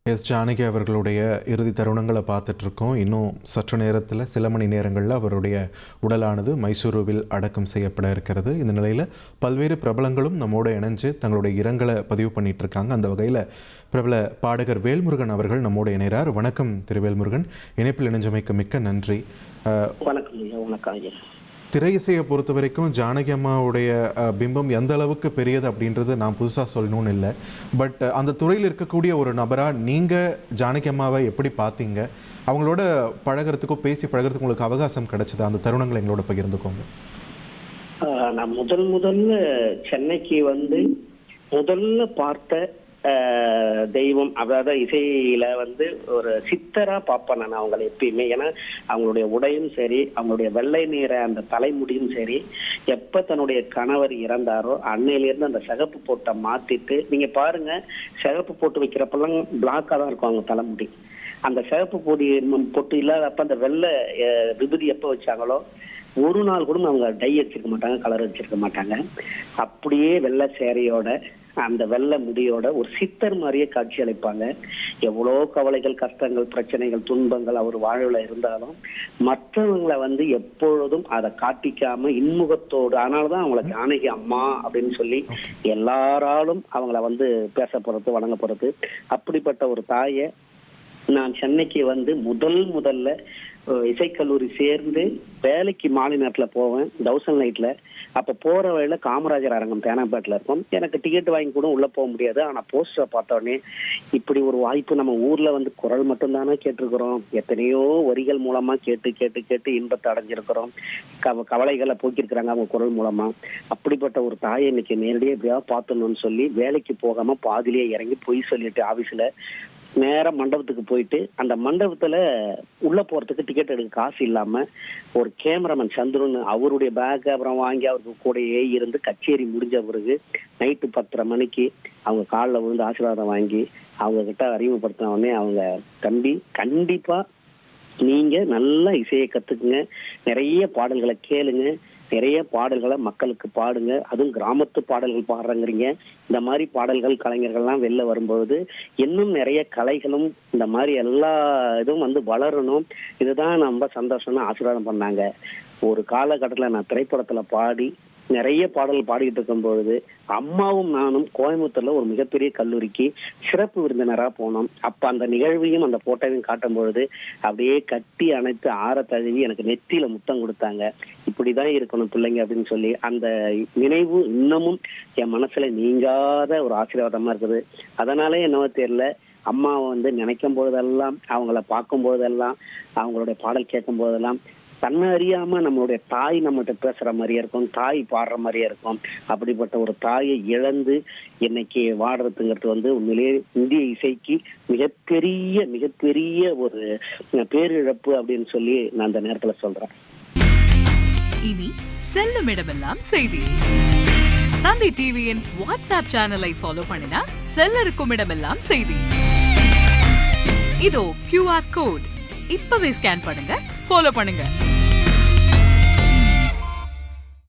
S Janaki அவர்களுடைய இறுதி தருணங்களை பார்த்துட்ருக்கோம். இன்னும் சற்று நேரத்தில், சில மணி நேரங்களில் அவருடைய உடலானது மைசூருவில் அடக்கம் செய்யப்பட இருக்கிறது. இந்த நிலையில் பல்வேறு பிரபலங்களும் நம்மோடு இணைஞ்சு தங்களுடைய இரங்கலை பதிவு பண்ணிட்டு இருக்காங்க. அந்த வகையில் பிரபல பாடகர் வேல்முருகன் அவர்கள் நம்மோடு இணைகிறார். வணக்கம் திரு வேல்முருகன், இணைப்பில் இணைஞ்சமைக்கு மிக்க நன்றி. திரை இசையை பொறுத்த வரைக்கும் ஜானகி அம்மாவுடைய பிம்பம் எந்த அளவுக்கு பெரியது அப்படின்றது நான் புதுசாக சொல்லணும்னு இல்லை. பட் அந்த துறையில் இருக்கக்கூடிய ஒரு நபராக நீங்கள் ஜானகி அம்மாவை எப்படி பார்த்தீங்க? அவங்களோட பழகிறதுக்கோ பேசி பழகிறதுக்கு உங்களுக்கு அவகாசம் கிடைச்சது? அந்த தருணங்களை எங்களோட பகிர்ந்துக்கோங்க. நான் முதல்ல சென்னைக்கு முதல்ல பார்த்த தெய்வம், அதாவது இசையில ஒரு சித்தரா பார்ப்பேன் நான் அவங்களை எப்பயுமே. ஏன்னா அவங்களுடைய உடையும் சரி, அவங்களுடைய வெள்ளை நிற அந்த தலைமுடியும் சரி, எப்ப தன்னுடைய கணவர் இறந்தாரோ அன்னையிலிருந்து அந்த சிகப்பு போட்டை மாத்திட்டு, நீங்க பாருங்க, சிகப்பு போட்டு வைக்கிறப்பெல்லாம் பிளாக்கா தான் இருக்கும் அவங்க தலைமுடி. அந்த சிகப்பு பொட்டு இல்லாதப்ப அந்த வெள்ளை விபூதி எப்ப வச்சாங்களோ ஒரு நாள் கூட அவங்க டை அடிச்சிருக்க மாட்டாங்க, கலர் அடிச்சிருக்க மாட்டாங்க. அப்படியே வெள்ளை சேரையோட அந்த வெள்ளை முடியோட ஒரு சித்தர் மாதிரியே காட்சி அளிப்பாங்க. எவ்வளோ கவலைகள், கஷ்டங்கள், பிரச்சனைகள், துன்பங்கள் அவர் வாழ்வுல இருந்தாலும் மற்றவங்களை எப்பொழுதும் அதை காட்டிக்காம இன்முகத்தோடு, அதனாலதான் அவங்கள ஜானகி அம்மா அப்படின்னு சொல்லி எல்லாராலும் அவங்கள பேசப்படுறது, வணங்கப்படுறது. அப்படிப்பட்ட ஒரு தாயை நான் சென்னைக்கு முதல்ல இசைக்கல்லூரி சேர்ந்து வேலைக்கு மாலை நேரத்தில் போவேன், 1000 லைட்ல. அப்போ போற வழியில காமராஜர் அரங்கம் தேனாம்பேட்டில் இருக்கும். எனக்கு டிக்கெட் வாங்கி கூட உள்ள போக முடியாது. ஆனால் போஸ்டரை பார்த்தோடனே இப்படி ஒரு வாய்ப்பு நம்ம ஊர்ல குரல் மட்டும்தானே கேட்டிருக்கிறோம், எத்தனையோ வரிகள் மூலமா கேட்டு கேட்டு கேட்டு இன்பத்தை அடைஞ்சிருக்கிறோம், கவலைகளை போக்கியிருக்கிறாங்க அவங்க குரல் மூலமா. அப்படிப்பட்ட ஒரு தாயை இன்னைக்கு நேரடியாக எப்படியாவது பார்த்துடணும்னு சொல்லி வேலைக்கு போகாம பாதிலேயே இறங்கி பொய் சொல்லிட்டு ஆபீஸ்ல நேரம் மண்டபத்துக்கு போயிட்டு, அந்த மண்டபத்துல உள்ள போறதுக்கு டிக்கெட் எடுக்க காசு இல்லாம ஒரு கேமராமேன் சந்துருன்னு அவருடைய பேக் அப்புறம் வாங்கி அவருக்கு கூடயே இருந்து கச்சேரி முடிஞ்ச பிறகு நைட்டு 10:30 மணிக்கு அவங்க காலில் விழுந்து ஆசீர்வாதம் வாங்கி அவங்க கிட்ட அறிமுகப்படுத்தின உடனே அவங்க, தம்பி கண்டிப்பா நீங்க நல்ல இசையை கத்துக்குங்க, நிறைய பாடல்களை கேளுங்க, நிறைய பாடல்களை மக்களுக்கு பாடுங்க, அதுவும் கிராமத்து பாடல்கள் பாடுறங்கிறீங்க. இந்த மாதிரி பாடல்கள் கலைஞர்கள்லாம் வெளில வரும்போது இன்னும் நிறைய கலைகளும் இந்த மாதிரி எல்லா இதுவும் வளரணும், இதுதான் ரொம்ப சந்தோஷம்னு ஆசீர்வாதம் பண்ணாங்க. ஒரு காலகட்டத்தில் நான் திரைப்படத்துல பாடி நிறைய பாடல்கள் பாடிக்கிட்டு இருக்கும் பொழுது அம்மாவும் நானும் கோயம்புத்தூர்ல ஒரு மிகப்பெரிய கல்லூரிக்கு சிறப்பு விருந்தினராக போனோம். அப்ப அந்த நிகழ்வையும் அந்த போட்டோவையும் காட்டும் பொழுது அப்படியே கட்டி அணைத்து ஆற தழுவி எனக்கு நெத்தியில முத்தம் கொடுத்தாங்க. இப்படிதான் இருக்கணும் பிள்ளைங்க அப்படின்னு சொல்லி அந்த நினைவு இன்னமும் என் மனசுல நீங்காத ஒரு ஆசீர்வாதமா இருக்குது. அதனாலே என்னவோ தெரியல, அம்மாவை நினைக்கும் பொழுதெல்லாம், அவங்கள பார்க்கும் பொழுதெல்லாம், அவங்களுடைய பாடல் கேட்கும் போதெல்லாம் தன்னை அறியாம நம்மளுடைய தாய் நம்மகிட்ட பேசுற மாதிரியே இருக்கும், தாய் பாடுற மாதிரியே இருக்கும். அப்படிப்பட்ட ஒரு தாயை இழந்து இன்னைக்கு வாடுறதுங்கிறது உண்மையிலேயே இந்திய இசைக்கு மிகப்பெரிய ஒரு பேரிழப்பு அப்படின்னு சொல்லி நான் அந்த நேரத்துல சொல்றேன். இனி செல்லும் இடமெல்லாம் செய்தி. தந்தை டிவியின் வாட்ஸ்அப் சேனலை ஃபாலோ பண்ணினா செல்ல இருக்கும் இடமெல்லாம் செய்தி. இதோ QR கோட், இப்பவே ஸ்கேன் பண்ணுங்க, ஃபாலோ பண்ணுங்க.